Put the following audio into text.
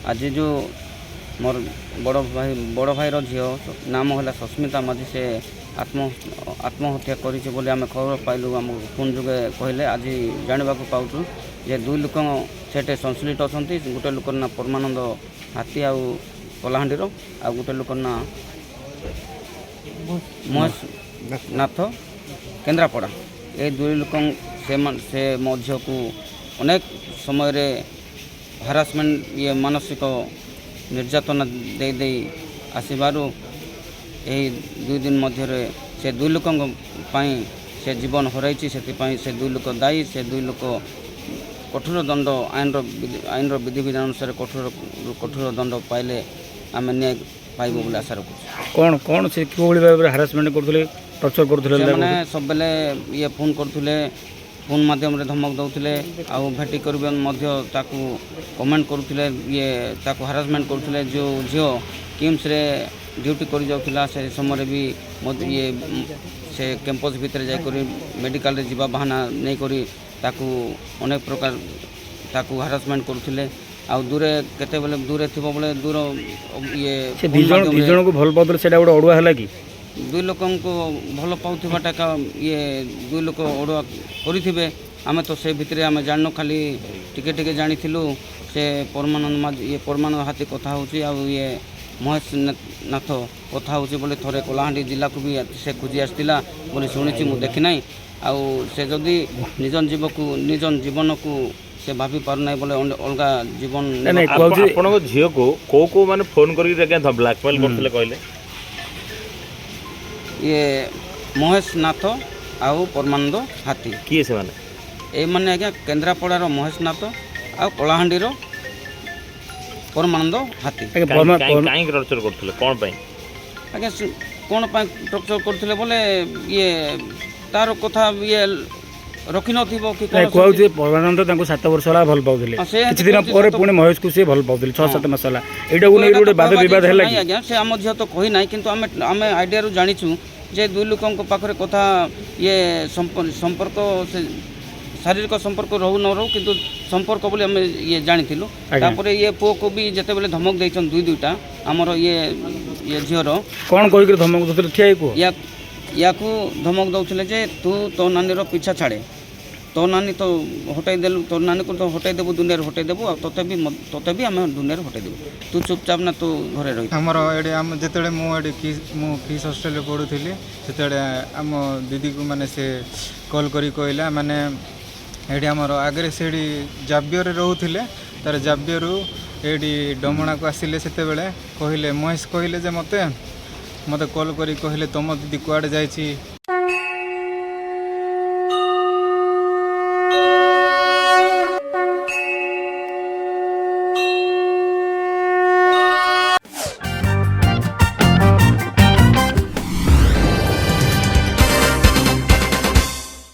आज जो मोर बड़ भाईर झील नाम है सस्मिता माझी से आत्महत्या करें आम खबर पाइलु आम फोन जुगे कहले आज जानवा पाऊँ जे दुई लोक से संश्लिष्ट अच्छा गोटे लोकर ना परमानंद हाथी आउ कलाहांडीर आ गोटे लोकर ना महेश नाथ केन्द्रापड़ा ये दुई लोक से मो झील को अनेक समय रे हारासमेंट ये मानसिक निर्यातना दे दे आसबारू यही दुई दिन मध्य से दुई लोक से जीवन हरई से दुई लोक दायी से दुई लोक कठोर दंड आईन विधि विधान अनुसार कठोर दंड पाइले आम न्याय पाइबू बोले आशा रखुँ। कौन कौन से भाव हारासमेंट करते टर्चर करते सब बेले ये फोन करते फोन माध्यम धमक दौले आउ भेटी कर कमेंट करुले ये हारासमेंट करते जो झील किम्स रे ड्यूटी कर जाऊला से समय भी ये से कैंपस भितर जाकर मेडिकल रे जीवा बहाना नहीं करी अनेक प्रकार हारासमेंट करते आउ दूरे केते बेले दूरे थिबो बेले दूर ये जन को भल पाउले सेटा गोटे अड़ुआ है कि दुई लोक को भल पाउथिबाटा का ये दुई लोक अड़ुआ करिथिबे आमे तो से भितरे आमे जाननो खाली टिके टिके जानिथिलु से परमानंद ये परमानंद हाथी कथा होची आ ये महेश नाथ कथा होची बोले थरे कलाहांडी जिला को भी से खोजी आसतिला बोले शुणिची मु देखि नाही आ से जदि निजन जीवन को से भाभी पार ना बोले अलग जीवन आपन झील को माने फोन करके ब्लैकमेल करथिले कहले ये महेश नाथ आउ परमानंद हाथी किए से माने ए माने आज्ञा केन्द्रापड़ार महेश नाथ आउ कलाहांडीर परमानंद हाथी काई टर्चर करथिले कोन पई आज्ञा कोन पई टर्चर करथिले बोले ये तार कथा ये रखि नथिबो कि कहूँ परमानंद 7 वर्ष होला भल पाउथिले किछि दिन पर पुणी महेश को से भल पाउथिले 6-7 मास होला एटा को नै गोटे वाद विवाद हैला कि आज्ञा से आम झियो तो कहि नाही किंतु आमे आइडिया रु जानिछु जे दुई लोकन को पाखरे कथा ये संपर्क से शारीरिक संपर्क रहू न रहू किंतु संपर्क बोले आम ये जानिथिलु तापरे ये पो को भी जते बेले धमक दैछन दुईटा हमर ये झियोर कोन कहि के धमक दउथिले ठियाई को या को धमक दउथिले जे तू तो नानीर पीछा छाड़े तो नानी तो हटाई देलु तो नानी को तो हटाई देबू दुनिया हटाई देबू आ तोते भी आम दुनिया हटाई देबू तू चुपचाप ना तू घरे रही हमर एडे हम जेतेले मु किस हॉस्टल रे पढुथिली सेतेले हम दीदी को माने से कॉल करी कहला माने एडी हमर आगे सेडी जाबियर रे रहउथिले तार जाबियर एडी डमणा को आसिले सेते बेले कहले महेश कहले जे मते कॉल करी कहले तुम दीदी कुआडे जाइछि